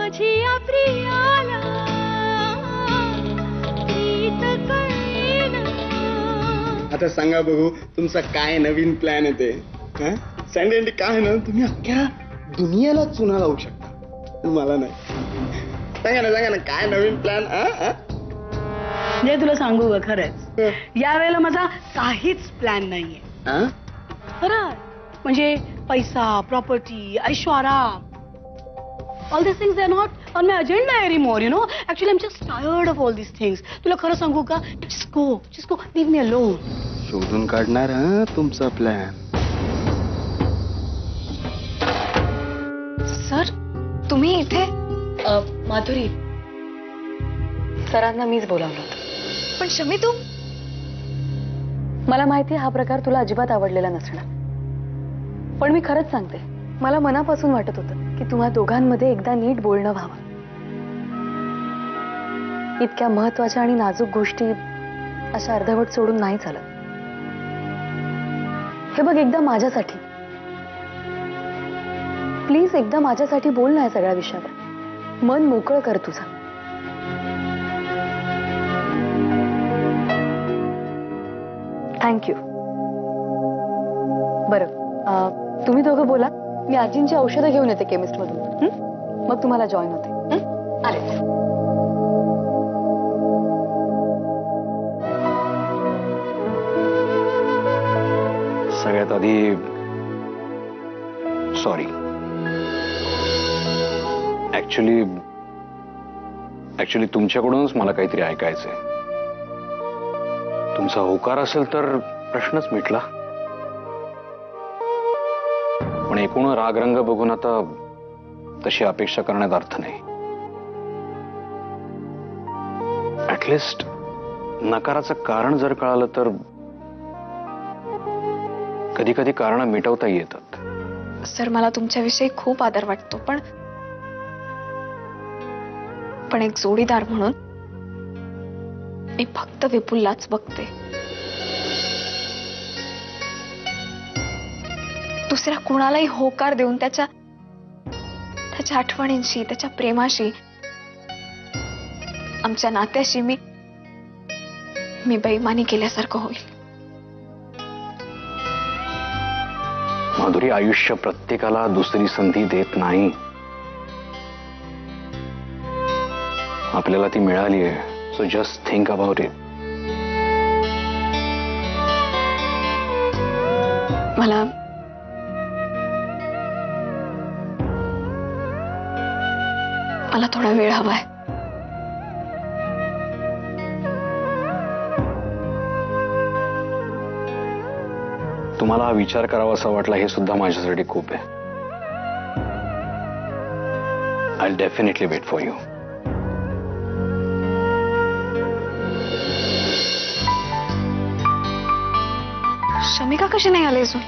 माझी या प्रियाला प्रीत कळेना. आता सांगा बघू तुमचा काय नवीन प्लॅन आहे ते. सँडी आंटी काय ना तुम्ही अख्ख्या दुनियाला चुना लावू शकता, मला नाही. सांगा ना काय नवीन प्लॅन. म्हणजे तुला सांगू का खरंच यावेळेला माझा काहीच प्लॅन नाहीये. खरं म्हणजे पैसा, property, Aishwarya, all these things they are not on my agenda anymore, you know. Actually I'm just tired of all these things. तुला खरं सांगू का, just go leave me alone. शोधून काढणार तुमचा प्लॅन. सर तुम्ही इथे. माधुरी, सरांना मीच बोलावलं होतं. पण शमी तू. मला माहिती हा प्रकार तुला अजिबात आवडलेला नसणार, पण मी खरंच सांगते मला मनापासून वाटत होतं की तुम्हा दोघांमध्ये एकदा नीट बोलणं व्हावं. इतक्या महत्वाच्या आणि नाजूक गोष्टी अशा अर्धवट सोडून नाही चालत. हे बघ एकदा माझ्यासाठी प्लीज एकदा माझ्यासाठी बोल ना या सगळ्या विषयावर. मन मोकळं कर तुझं. थँक्यू. बरं तुम्ही दोघं बोला, मी आजींची औषधं घेऊन येते केमिस्ट मधून. मग तुम्हाला जॉईन होते. आले. सगळ्यात आधी सॉरी. ऍक्च्युली तुमच्याकडूनच मला काहीतरी ऐकायचंय. तुमचा होकार असेल तर प्रश्नच मिटला, पण एकूण रागरंग बघून आता तशी अपेक्षा करण्यात अर्थ नाही. ऍटलिस्ट नकाराचं कारण जर कळालं तर कधी कधी कारण मिटवता येतात. सर मला तुमच्याविषयी खूप आदर वाटतो, पण एक जोडीदार म्हणून मी फक्त विपुललाच बघते. दुसऱ्या कुणालाही होकार देऊन त्याच्या आठवणींशी, त्याच्या प्रेमाशी, आमच्या नात्याशी मी बेईमानी केल्यासारखं होईल. माधुरी, आयुष्य प्रत्येकाला दुसरी संधी देत नाही. आपल्याला ती मिळाली आहे, so just think about it. मला थोडा वेळ हवाय. तुम्हाला हा विचार करावा असा वाटला हे सुद्धा माझ्यासाठी खूप आहे. I will definitely wait for you. Shamika कशी नाही आली अजून?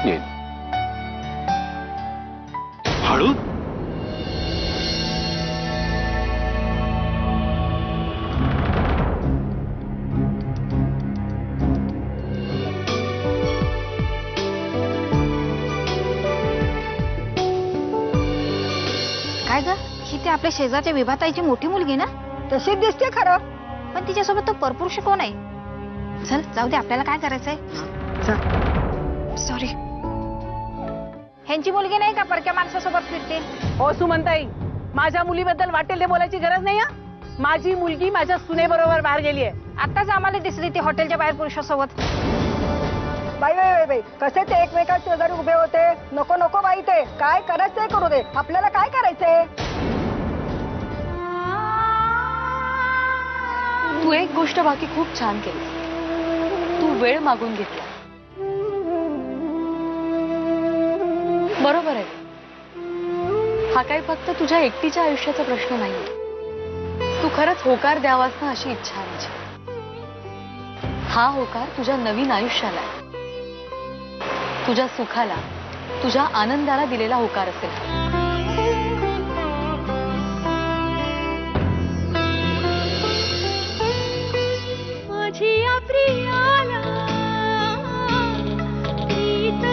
येईल. हळू. काय ग, ही ती आपल्या शेजारच्या विभाताईची मोठी मुलगी ना? तशीच दिसते खरं, पण तिच्यासोबत तो परपुरुष कोण आहे? चल जाऊ दे, आपल्याला काय करायचंय. सॉरी. ह्यांची मुलगी नाही का परक्या माणसासोबत फिरते? हो सुमनताई, माझ्या मुलीबद्दल वाटेल ते बोलायची गरज नाही. माझी मुलगी माझ्या सुनेबरोबर बाहेर गेली आहे. आताच आम्हाला दिसली ती हॉटेलच्या बाहेर पुरुषासोबत. बाई बाई बाई, कसे ते एकमेकांच्या शेजारी उभे होते. नको नको बाई, ते काय करायचंय करू दे, आपल्याला काय करायचंय. तू एक गोष्ट बाकी खूप छान केली, तू वेळ मागून घेतला. बरोबर आहे, हा काही फक्त तुझ्या एकटीच्या आयुष्याचा प्रश्न नाही. तू खरंच होकार द्यावास ना अशी इच्छा आहे माझी. हा होकार तुझ्या नवीन आयुष्याला, तुझ्या सुखाला, तुझ्या आनंदाला दिलेला होकार असेल. माझी या प्रियाला प्रीत